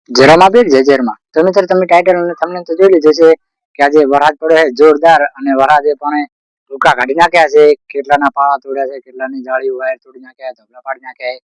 જેરોમાં બી જેરમાં તો મિત્રો તમે ટાઇટલ અને થંબનેલ તો જોઈ લીધું છે કે આજે વરસાદ પડ્યો છે જોરદાર અને વરસાદે પણ ભૂકા કાઢી નાખ્યા છે, કેટલાના પાળા તોડ્યા છે, કેટલાની જાળીઓ વાયર તોડી નાખ્યા, ધબલા પાડી નાખ્યા.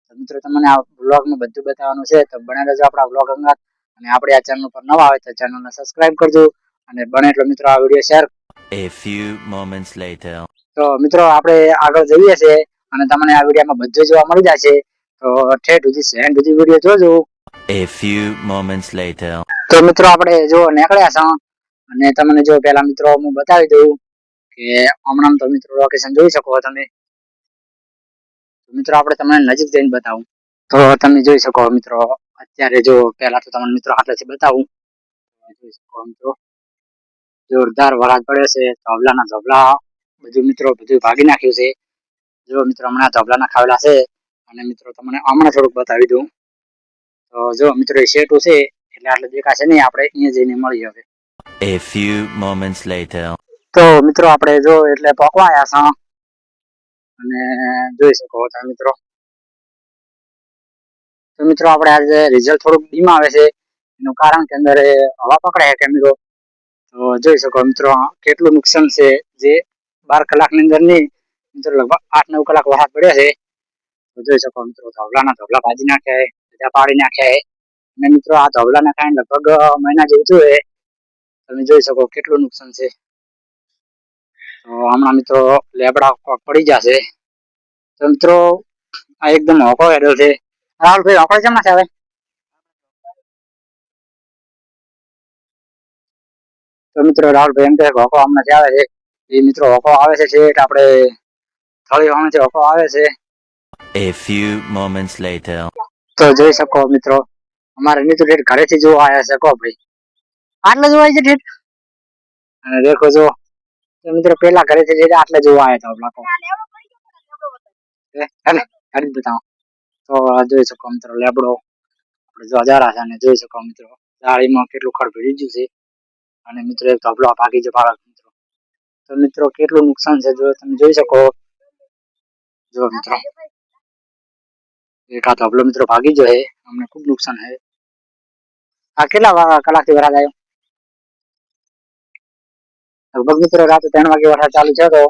તો મિત્રો તમને આ વ્લોગમાં બધું બતાવવાનું છે, તો બને રહેજો આપણા વ્લોગ અંગત. અને આપણે આ ચેનલ પર નવા હોય તો ચેનલને સબસ્ક્રાઇબ કરજો અને બને એટલો મિત્રો આ video share. A few moments later. તો મિત્રો આપણે આગળ જઈએ છે અને તમને આ વિડીયોમાં બધું જોવા મળી જશે, તો ઠેઠ સુધી એન્ડ સુધી વિડીયો જોજો. A few moments later. તો મિત્રો આપણે જો નીકળ્યા છો અને તમને જો પેલા મિત્રો હું બતાવી દઉં કે હમણાં તો મિત્રો લોકેશન જોઈ શકો તમે. મિત્રો આપણે તમને નજીક જઈને બતાવું તો તમે જોઈ શકો મિત્રો. અત્યારે જો પેલા તો તમને મિત્રો આટલેથી બતાવું. જોઈ શકો મિત્રો જોરદાર વરસાદ પડ્યો છે, ધબલાના ધબલા બધું મિત્રો બધું ભાગી નાખ્યું છે. જો મિત્રો હમણાં ધબલાના ખાવેલા છે અને મિત્રો તમને હમણાં થોડુંક બતાવી દઉં. તો જો મિત્રો એ શેટું છે એટલે આટલે દેખાશે નહીં, આપણે અહીંયા જઈને મળીએ હવે. A few moments later. તો મિત્રો આપણે જો એટલે પકવા આવ્યા છો અને જોઈ શકો તમે મિત્રો. તો મિત્રો આપણે આજે રિઝલ્ટ થોડુંક ડીમ આવે છે, એનું કારણ કે અંદર હવા પકડાય કેમેરો. તો જોઈ શકો મિત્રો કેટલું નુકસાન છે, જે 12 કલાકની અંદર નહીં મિત્રો લગભગ 8-9 કલાક વરસાદ પડ્યો છે. તો જોઈ શકો મિત્રો ધબલાના ધબલા ભાજી નાખ્યા, બધા પાડી નાખ્યા. અને મિત્રો આ ધબલાના કારણે લગભગ મહિના જેવું થયું છે. તમે જોઈ શકો કેટલું નુકસાન છે. તો હમણાં મિત્રો લેબડા પડી જશે. તો મિત્રો આ એકદમ હોકો હેડો છે. રાહુલભાઈ હોકો કેમ ના આવે? તો મિત્રો રાહુલભાઈ એમ કે હોકો હમણાં આવે છે. એ મિત્રો હોકો આવે છે એટલે આપણે થોડી વાણથી હોકો આવે છે. A few moments later. તો જોઈ શકો મિત્રો અમારે નીતુ ઠેઠ ઘરેથી જોવા આવ્યા છે. કો ભાઈ આટલે જોવાય છે ઠેઠ. અને દેખો જો તો મિત્રો પેલા ઘરેથી જઈને આટલે જોવા આવ્યા હતા લોકો. હેડ બતાવો. તો જોઈ શકો મિત્રો લેબડો આપણે જો હજારા છે અને જોઈ શકો મિત્રો જાળીમાં કેટલું ખડ ભરી ગયું છે. અને મિત્રો એક ધબલો ભાગી જો બાળક મિત્રો. તો મિત્રો કેટલું નુકસાન છે જો તમે જોઈ શકો. જો મિત્રો એક આ ધબલો મિત્રો ભાગી ગયો છે, અમને ખૂબ નુકસાન છે. આ કેટલા કલાકથી વરસાદ આવ્યો? લગભગ મિત્રો રાતે 3 વાગે વરસાદ ચાલુ થયો હતો.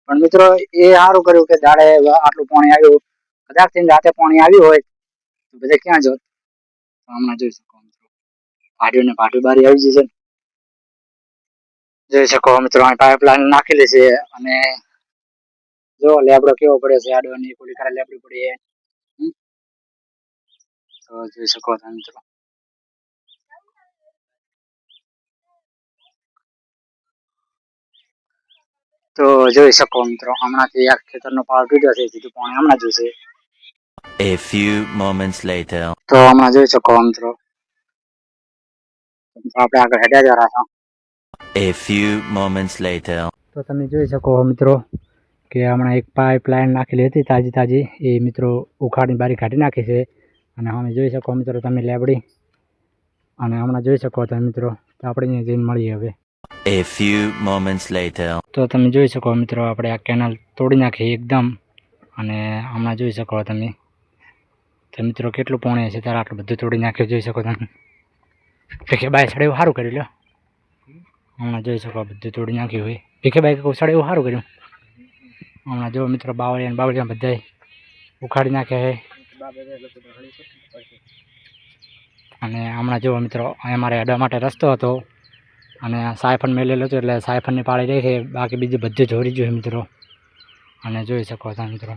પણ મિત્રો એ સારું કર્યું કે દાડે આટલું પાણી આવ્યું. કદાચ રાતે પાણી આવ્યું હોય તો બધે ક્યાં જોત. હમણાં જોઈ શકો મિત્રો ભાટીઓ ને ભાટી બારી આવી જશે. જોઈ શકો મિત્રો પાઇપલાઇન નાખેલી છે અને જો લેબડો કેવો પડ્યો છે આડવાની કોલી કરે લેબડી પડી. તો જોઈ શકો તમે મિત્રો. તો જોઈ શકો મિત્રો હમણાંથી એક ખેતરનો પાળ તૂટ્યો છે, જેથી પાણી હમણાં જોશે. A few moments later. તો હમણાં જોઈ શકો મિત્રો આપણે આગળ હેડ્યા જ રહ્યા. A few moments later. તો તમે જોઈ શકો મિત્રો કે હમણાં એક પાઇપલાઇન નાખેલી હતી તાજી તાજી, એ મિત્રો ઉખાડની બારી કાઢી નાખી છે. અને અમે જોઈ શકો મિત્રો તમે લેબડી. અને હમણાં જોઈ શકો તમે મિત્રો તો આપણે અહીંયા જઈને મળીએ હવે. A few moments later. તો તમે જોઈ શકો મિત્રો આપણે આ કેનાલ તોડી નાખી એકદમ. અને હમણાં જોઈ શકો તમે તો મિત્રો કેટલું પાણી છે ત્યારે આટલું બધું તોડી નાખ્યું જોઈ શકો તમે. ભીખે બાય સડે એવું સારું કર્યું લ્યો. હમણાં જોઈ શકો બધું તોડી નાખ્યું હોય. ભીખે બાય કહું સડે એવું સારું કર્યું. હમણાં જો મિત્રો બાવળિયા બધા ઉખાડી નાખ્યા છે. અને હમણાં જો મિત્રો અમારે અડવા માટે રસ્તો હતો અને સાયફન મેલેલો હતો એટલે સાયફનની પાળી રહી છે, બાકી બીજું બધું જોડી ગયું મિત્રો. અને જોઈ શકો છો મિત્રો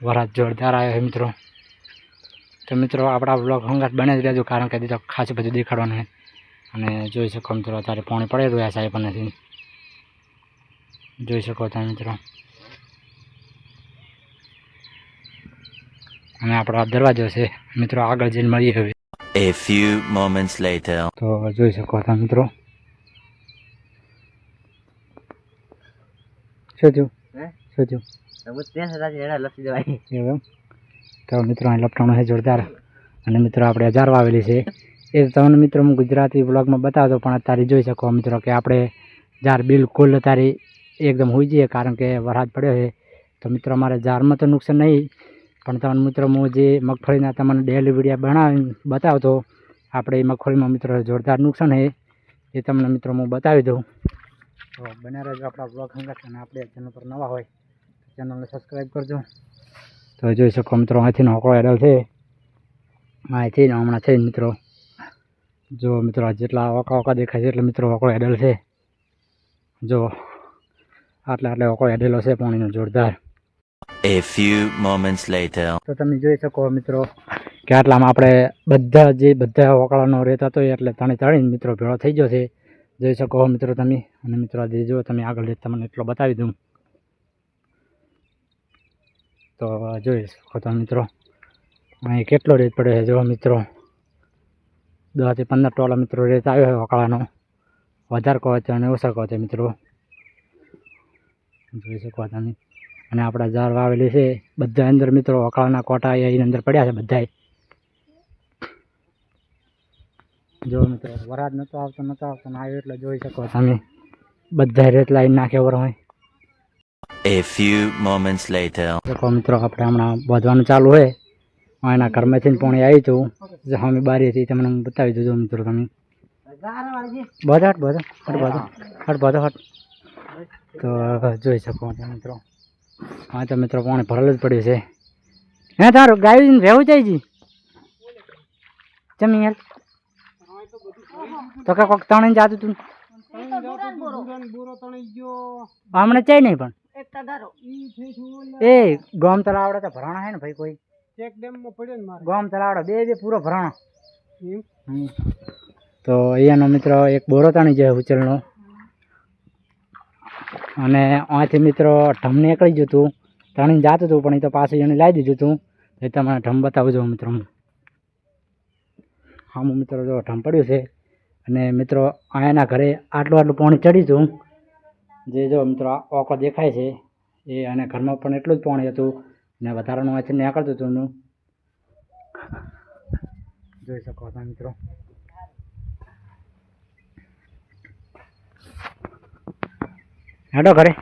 વરસાદ જોરદાર આવ્યો છે મિત્રો. તો મિત્રો આપણા બ્લોગ હંગાત બને જ રહેજો, કારણ કે તો ખાસું બધું દેખાડવાનું છે. અને જોઈ શકો મિત્રો અત્યારે પાણી પડે રહ્યું આ સાયફનથી. જોઈ શકો છો મિત્રો. અને આપણો દરવાજો છે મિત્રો, આગળ જઈને મળીએ હવે. A few moments later. તો જોઈ શકો છો મિત્રો શું થયું શું થયું. તો મિત્રો અહીં લપટાણું છે જોરદાર. અને મિત્રો આપણે 1000 વાવેલી છે. એ તમને મિત્રો હું ગુજરાતી બ્લોગમાં બતાવતો, પણ અત્યારે જોઈ શકો મિત્રો કે આપણે 1000 બિલકુલ અત્યારે એકદમ હોઈ જઈએ, કારણ કે વરસાદ પડ્યો છે. તો મિત્રો અમારે 1000માં તો નુકસાન નહીં, પણ તમને મિત્રો હું જે મગફળીના તમને ડેલી વિડીયો બનાવીને બતાવતો આપણે એ મગફળીમાં મિત્રો જોરદાર નુકસાન છે એ તમને મિત્રો હું બતાવી દઉં. તો બન્યા રહેજો આપણા બ્લોગ અંદર, અને આપણે ચેનલ પર નવા હોય તો ચેનલને સબસ્ક્રાઈબ કરજો. તો જોઈ શકો મિત્રો અહીંથી હોકળો એડલ છે, અહીંથી હમણાં છે મિત્રો. જો મિત્રો જેટલા ઓકા દેખાય છે એટલે મિત્રો હોકળો એડલ છે. જો આટલા હોકળો એડેલો છે પાણીનો જોરદાર. A few moments later. તો તમે જોઈ શકો મિત્રો કે આટલામાં આપણે બધા હોકળાનો રેત હતો એટલે તળીને મિત્રો ભેળો થઈ ગયો છે. જોઈ શકો મિત્રો તમે. અને મિત્રો જે જો તમે આગળ રેત તમને એટલો બતાવી દઉં. તો જોઈ શકો તમે મિત્રો અહીં કેટલો રેત પડ્યો છે. જો મિત્રો 10 થી 15 ટોલા મિત્રો રેત આવ્યો છે હોકળાનો. વધારે કહો છે અને ઓછા કહો છે મિત્રો. જોઈ શકો તમે. અને આપણા ઝાડ વાવેલી છે બધા અંદર મિત્રો હોકળાના કોટા એની અંદર પડ્યા છે બધાય. જો મિત્રો વરાદ નતો આવતો ને આવ્યો એટલે જોઈ શકો તમે બધા રેત લાઈન નાખે હોય. A few moments later. દેખો મિત્રો આપણે હમણાં બાંધવાનું ચાલુ હોય. એના ઘરમાંથી પાણી આવ્યું હતું જે અમે બારી હતી તમને બતાવી દીધું મિત્રો. તમે બધો તો જોઈ શકો મિત્રો. હા તો મિત્રો પાણી ભરેલું જ પડ્યું છે. હે તારું ગાયું રહેવું જાય છે જમી યાર તો કે કોક તણી જાતું તું હમણાં ચાઈ નહીં પણ એ ગોમ તલાવડે તો ભરાણા હે ને ભાઈ કોઈ ગોમ તલાવડે બે પૂરો ભરાણા. તો અહીંયાનો મિત્રો એક બોરો તાણી જાય ઉચલનો. અને અહીંથી મિત્રો ઢમ નીકળી ગયું હતું તણીને જાતું હતું પણ એ તો પાછું એને લાવી દીધું હતું. એ તમને ઢમ બતાવજો મિત્રો. હા હું મિત્રો જો ઢમ પડ્યું છે. અને મિત્રો અહીંયાના ઘરે આટલું પાણી ચડ્યું હતું જે જો મિત્રો ઓકો દેખાય છે એ. અને ઘરમાં પણ એટલું જ પાણી હતું ને વધારાનું અહીંથી નીકળતું હતું. જોઈ શકો તમે મિત્રો. હેડો ઘરે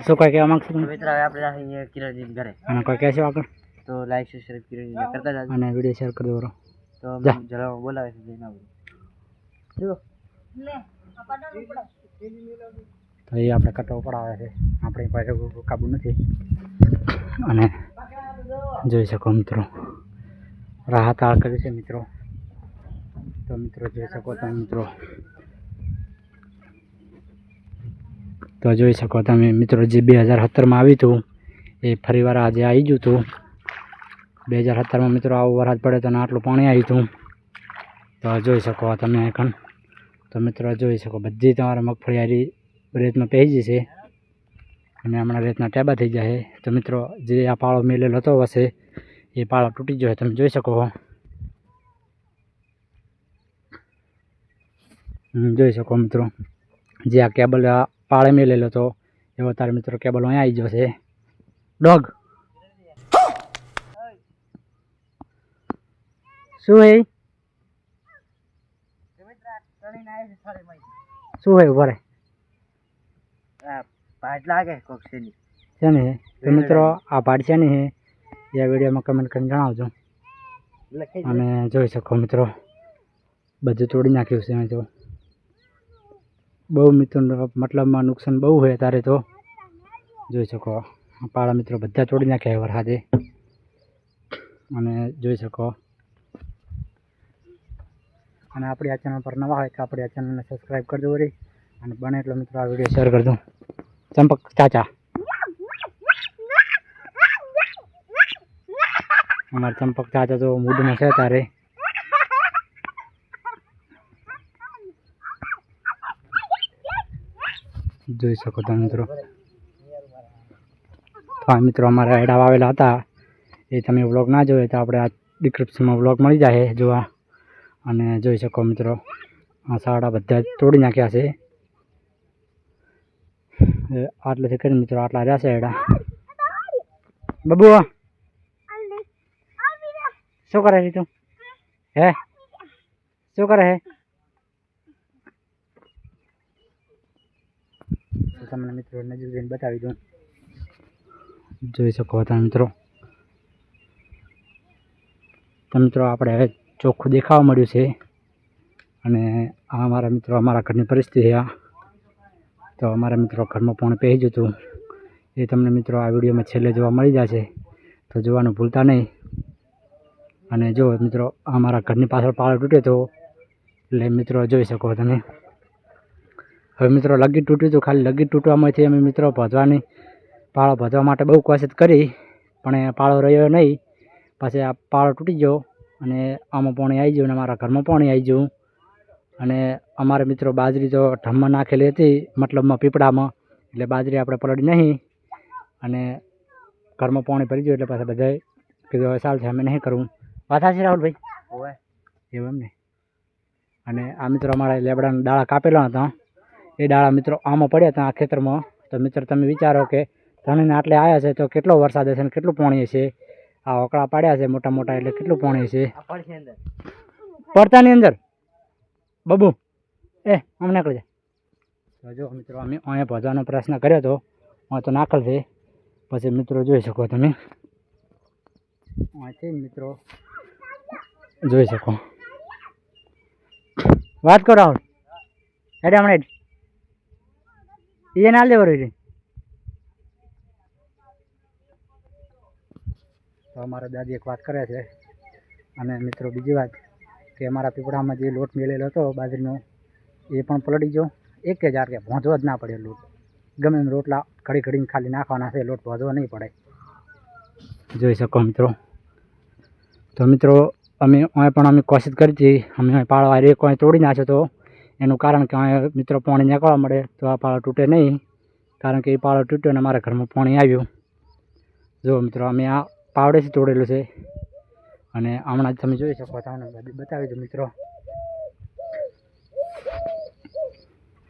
શું કોઈ કહેવા માંગશો મિત્ર? હવે આપણે કિરણજી ઘરે અને કોઈ કહેશો આગળ તો લાઈક સબસ્ક્રાઇબ કિરણજી કરતા જાજો અને વિડીયો શેર કરી દો. તો જરા બોલાવે છે જઈને આવું. તો એ આપણે કટો પડાવે છે. આપણી પાસે કાબુ નથી. અને જોઈ શકો મિત્રો રાહત આળ કરી છે મિત્રો. તો મિત્રો જોઈ શકો તમે મિત્રો. તો જોઈ શકો તમે મિત્રો જે 2017માં આવ્યું હતું એ ફરીવાર આજે આવી ગયું હતું. 2017માં મિત્રો આવો વરસાદ પડે તો આટલું પાણી આવ્યું હતું. તો જોઈ શકો તમે એકણ. તો મિત્રો જોઈ શકો બધી તમારે મગફળી આરી રેતમાં પહેરી જશે અને હમણાં રેતના ટેબા થઈ જાય. તો મિત્રો જે આ પાળો મેલેલો હતો હશે એ પાળો તૂટી ગયો તમે જોઈ શકો. જોઈ શકો મિત્રો જે આ કેબલ પાળે મેલેલો હતો એવો તારે મિત્રો કેબલ અહીંયા આવી ગયો છે. ડોગ શું હે શું હે ઉભા રે પાટ લાગે કોક સેની છે ને. તો મિત્રો આ પાટ છે ને એ વિડીયોમાં કમેન્ટ કરીને જણાવજો. અને જોઈ શકો મિત્રો બધું તોડી નાખ્યું છે. તો બહુ મિત્રો મતલબમાં નુકસાન બહુ હોય ત્યારે. તો જોઈ શકો પાળા મિત્રો બધા તોડી નાખ્યા વરસાદે. અને જોઈ શકો. અને આપણી આ ચેનલ પર નવા હોય તો આપણી આ ચેનલને સબસ્ક્રાઈબ કરી દો વળી. અને બને એટલો મિત્રો આ વિડીયો શેર કરી દો. ચંપક ચાચા અમારા ચંપક ચાચા તો મૂડમાં છે તારે. જોઈ શકો તમે મિત્રો. તો આ મિત્રો અમારા એડા વાવેલા હતા એ તમે વ્લોગ ના જોયો તો આપણે આ ડિસ્ક્રિપ્શનમાં વ્લોગ મળી જાય જોવા. અને જોઈ શકો મિત્રો આ સાડા બધા તોડી નાખ્યા છે. આટલેથી કરીને મિત્રો આટલા રહ્યા છે એડા. બબુ શું કરે છે તું? હે શું કરે હે? તમને મિત્રો નજીક જઈને બતાવી દઉં. જોઈ શકો તમે મિત્રો. તો મિત્રો આપણે હવે ચોખ્ખું દેખાવા મળ્યું છે. અને આ અમારા મિત્રો અમારા ઘરની પરિસ્થિતિ આ તો અમારા મિત્રો ઘરમાં પણ પહેરી જ હતું એ તમને મિત્રો આ વિડીયોમાં છેલ્લે જોવા મળી જશે, તો જોવાનું ભૂલતા નહીં. અને જો મિત્રો અમારા ઘરની પાછળ પાળો તૂટ્યો હતો એટલે મિત્રો જોઈ શકો તમે. હવે મિત્રો લગીર તૂટ્યું હતું, ખાલી લગીર તૂટવામાંથી અમે મિત્રો પાળો ભજવા માટે બહુ કોશિશ કરી પણ એ પાળો રહ્યો નહીં. પછી આ પાળો તૂટી ગયો અને આમાં પાણી આવી ગયું અને અમારા ઘરમાં પાણી આવી ગયું. અને અમારે મિત્રો બાજરી તો ઢમમાં નાખેલી હતી, મતલબમાં પીપળામાં, એટલે બાજરી આપણે પલળી નહીં અને ઘરમાં પાણી ભરી ગયું એટલે પાછા બધાએ કીધું હવે સારું છે અમે નહીં કરવું. વાત છે રાહુલભાઈ? ઓય એવું એમ ને. અને આ મિત્રો અમારા લેબડાના ડાળા કાપેલા હતા એ ડાળા મિત્રો આમાં પડ્યા હતા આ ખેતરમાં. તો મિત્રો તમે વિચારો કે ધણીને આટલે આવ્યા છે તો કેટલો વરસાદ હશે ને કેટલું પાણી હશે. આ ઓકળા પાડ્યા છે મોટા મોટા એટલે કેટલું પાણી હશે. આ પડશે અંદર. પડતાની અંદર બબુ અમને નીકળી જાય. તો જો મિત્રો અમે અહીંયા ભજવાનો પ્રયત્ન કર્યો હતો, તો નાખલ છે. પછી મિત્રો જોઈ શકો તમે અહીંથી મિત્રો જોઈ શકો. વાત કરો રાહુલ હેડે હમણાં એ ના લેવો રહી. તો અમારા દાદી એક વાત કરે છે. અને મિત્રો બીજી વાત કે અમારા પીપળામાં જે લોટ મેલેલો હતો બાજરીનો એ પણ પલળી ગયો. એક જ વાર કે ભોંધવો જ ના પડે લોટ. ગમે એમ રોટલા ઘડી ઘડીને ખાલી નાખવાના છે, લોટ ભોંધવો નહીં પડે. જોઈ શકો મિત્રો. તો મિત્રો અમે કોશિશ કરી હતી, અમે પાળો એક કોઈ તોડી નાખ્યો તો એનું કારણ કે અહીં મિત્રો પાણી નીકળવા મળે તો આ પાળો તૂટે નહીં, કારણ કે એ પાળો તૂટ્યો અને અમારા ઘરમાં પાણી આવ્યું. જો મિત્રો અમે આ પાવડેથી તોડેલું છે અને હમણાં જ તમે જોઈ શકો તમને બતાવી દો મિત્રો.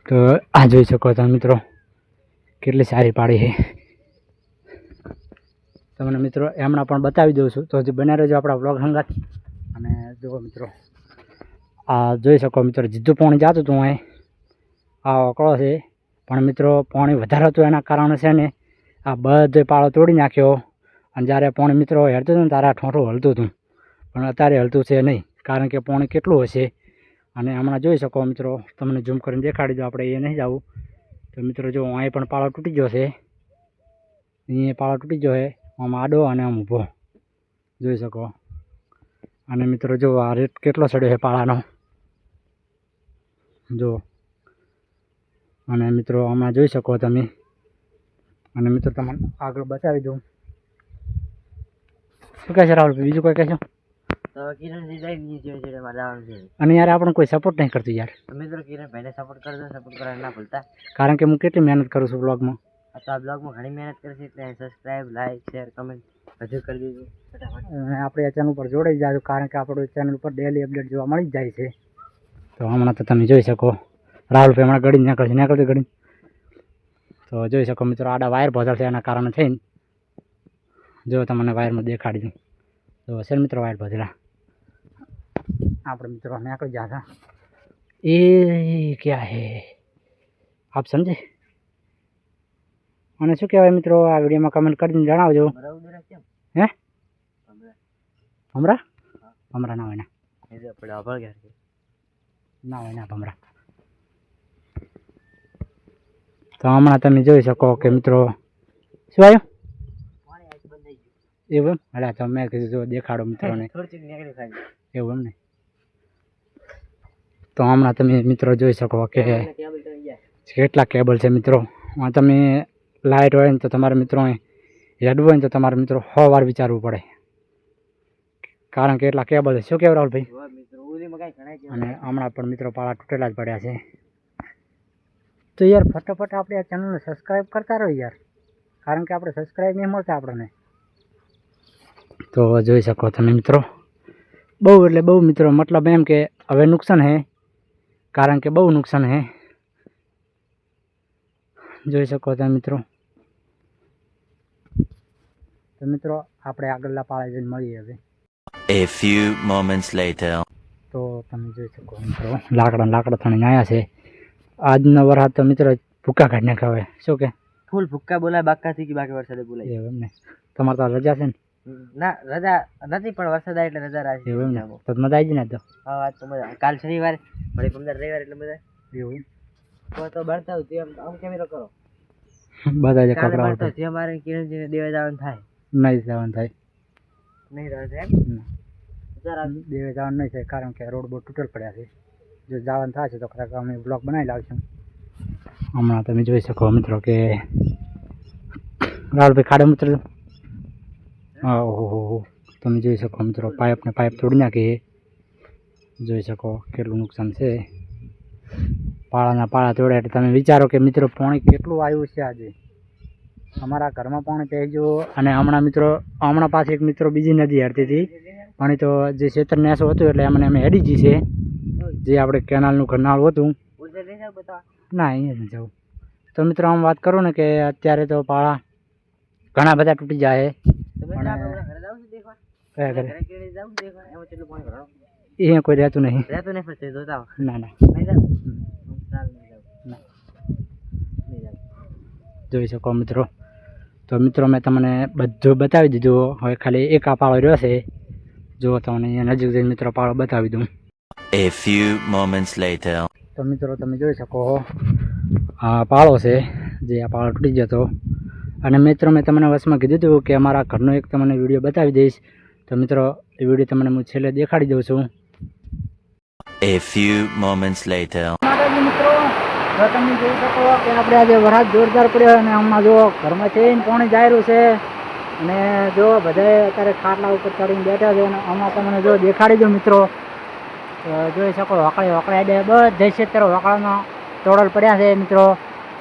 તો આ જોઈ શકો તમે મિત્રો કેટલી સારી પાડી છે. તમને મિત્રો હમણાં પણ બતાવી દઉં છું, તો હજી બને રહેજો આપણા વ્લોગ સંગાત. અને જુઓ મિત્રો આ જોઈ શકો મિત્રો જીધું પાણી જતું હતું અહીં આ ઓકળો છે, પણ મિત્રો પાણી વધારે હતું એના કારણે છે ને આ બધો પાળો તોડી નાખ્યો. અને જ્યારે પાણી મિત્રો હેડતું હતું ને ત્યારે આ ઠોંઠું હલતું હતું, પણ અત્યારે હલતું છે નહીં, કારણ કે પાણી કેટલું હશે. અને હમણાં જોઈ શકો મિત્રો તમને ઝૂમ કરીને દેખાડી દો, આપણે એ નહીં જવું. તો મિત્રો જો અહીં પણ પાળો તૂટી ગયો છે, અહીંયા પાળો તૂટી ગયો છે, આમ આડો અને આમ ઊભો જોઈ શકો. અને મિત્રો જો આ રેટ કેટલો સડ્યો છે પાળાનો જો. અને મિત્રો આમાં જોઈ શકો તમે. અને મિત્રો તમને આગળ બતાવી દઉં. શું કહે છે રાહુલ, બીજું કોઈ કહેશો? તો કિરણજી જાય નીચે છે મારે જવાનું છે. અને યાર આપણને કોઈ સપોર્ટ નહીં કરતું યાર. મિત્રો કિરણભાઈને સપોર્ટ કરજો, સપોર્ટ કરવા ના ભૂલતા. કારણ કે હું કેટલી મહેનત કરું છું બ્લોગમાં. તો આ બ્લોગમાં ઘણી મહેનત કરશે એટલે સબસ્ક્રાઈબ, લાઈક, શેર, કમેન્ટ બધું કરી દેજો ફટાફટ. અને આપણે આ ચેનલ પર જોડાઈ જાજો, કારણ કે આપણું ચેનલ પર ડેલી અપડેટ જોવા મળી જ જાય છે. તો હમણાં તો તમે જોઈ શકો રાહુલભાઈ હમણાં ગળી નીકળતી ગળી. તો જોઈ શકો મિત્રો આડા વાયર ભોજળ છે એના કારણે થઈને જો તમને વાયરમાં દેખાડી દઉં તો હશે મિત્રો વાયર ભજેલા. આપણે મિત્રો નીકળી ગયા હતા એ ક્યાં હે આપ સમજે. અને શું કહેવાય મિત્રો આ વિડીયોમાં કમેન્ટ કરીને જણાવજો. હે ભમરા? ભમરા ના હોય ના ના હોય ના ભમરા. તો હમણાં તમે જોઈ શકો કે મિત્રો શું આવ્યું એવું એમ. અરે તો મેં કીધું જો દેખાડો મિત્રોને એવું એમ ને. તો હમણાં તમે મિત્રો જોઈ શકો કે કેટલા કેબલ છે મિત્રો. તમે લાઇટ હોય ને તો તમારા મિત્રો હેડવું હોય ને તો તમારા મિત્રો 100 વાર વિચારવું પડે, કારણ કે એટલા કેબલ છે. શું કહેવું રાહુલભાઈ? અને હમણાં પણ મિત્રો પાળા તૂટેલા જ પડ્યા છે. તો યાર ફટાફટ આપણે આ ચેનલને સબસ્ક્રાઈબ કરતા રહો યાર, કારણ કે આપણે સબસ્ક્રાઈબ નહીં મળતા આપણને. તો જોઈ શકો તમે મિત્રો બહુ એટલે બહુ મિત્રો, મતલબ એમ કે હવે નુકસાન હે, કારણ કે બહુ નુકસાન હે. જોઈ શકો તમે મિત્રો. તો મિત્રો આપણે આગળના પાળે જઈને મળીએ હવે. A few moments later. તો તમે જોઈ શકો મિત્રો લાકડા થઈને આવ્યા છે. આજનો વરસાદ તો મિત્રો ભૂકા કાઢી નાખ્યા હવે. શું કે ફૂલ ભૂક્કા બોલાય બાકા થઈ ગઈ બાકી વરસાદે બોલાય એવું એમ ને તમારે તો રજા છે ને ના રજા નથી પણ વરસાદ આવે એટલે રજા રાખી એવું એમ ને તો મજા આવી ગઈ ને તો હા આજ તો મજા કાલ શનિવારે વળી 15 રવિવાર એટલે મજા એવું તો બળતા હોય તેમ આમ કેમેરો કરો બધા જે કાલે કપડા બળતા જે મારે કિરણજીને દેવા જવાનું થાય નહીં જવાનું થાય નહીં રહે એમ જરા દેવે જવાનું નહીં થાય કારણ કે રોડ બહુ તૂટેલ પડ્યા છે જો જવાનું થશે તો ખરેખર અમે બ્લોક બનાવી લાવશું હમણાં તમે જોઈ શકો મિત્રો કે રાહુલભાઈ ખાડે મિત્રો ઓહો તમે જોઈ શકો મિત્રો પાઇપ તોડી નાખી જોઈ શકો કેટલું નુકસાન છે પાળા તોડ્યા એટલે તમે વિચારો કે મિત્રો પાણી કેટલું આવ્યું છે આજે અમારા ઘરમાં પાણી પહેરી ગયું અને હમણાં પાસે એક મિત્રો બીજી નદી હરતી હતી પાણી તો જે ક્ષેત્ર નેસો હતું એટલે અમને અમે હેડી ગઈ છે જે આપણે કેનાલનું કરનાળું હતું ઉધર નહીં જાવ બતાવ ના અહીંયા નથી જવું તો મિત્રો આમ વાત કરું ને કે અત્યારે તો પાળા ઘણા બધા તૂટી જાય તમે અને આપણે ઘરે જાવ છો દેખવા કયા કરે ઘરે કેણી જાવ દેખવા એમાં કેટલું પાણી ભરાણું અહીંયા કોઈ રહેતું નહીં રહેતું નહીં ફરતે જોતા આવો ના ના નહીં જાવ ચાલ નહીં જાવ ના નહીં જાવ જોઈ શકો મિત્રો તો મિત્રો મેં તમને બધું બતાવી દીધું હવે ખાલી એક આ પાળો રહ્યો છે જો તમને અહીંયા નજીક જઈને મિત્રો પાળો બતાવી દઉં A few moments later. તો મિત્રો તમે જોઈ શકો આ પાળો છે જે આ પાળો તૂટી ગયો હતો અને મિત્રો મેં તમને વચમાં કીધું હતું કે અમારા ઘરનો એક તમને વિડીયો બતાવી દઈશ તો મિત્રો એ વિડીયો તમને હું છેલ્લે દેખાડી દઉં છું A few moments later. માતાજી મિત્રો તો તમે જોઈ શકો કે આપણે આજે વરસાદ જોરદાર પડ્યો અને હમણાં જો ઘરમાં થઈને પાણી જાયરું છે અને જો બધાએ અત્યારે ખાટલા ઉપર ચડીને બેઠા છે અને આમાં તમને જો દેખાડી દો મિત્રો જોઈ શકો વકળે બધે ક્ષેત્ર વકળાનો તોડલ પડ્યા છે મિત્રો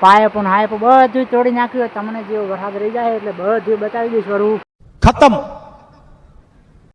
પાઇપ ને હાઇપ બધું તોડી નાખ્યું તમને જે વરસાદ રહી જાય એટલે બધું બતાવી દઈશ વરું खत्म।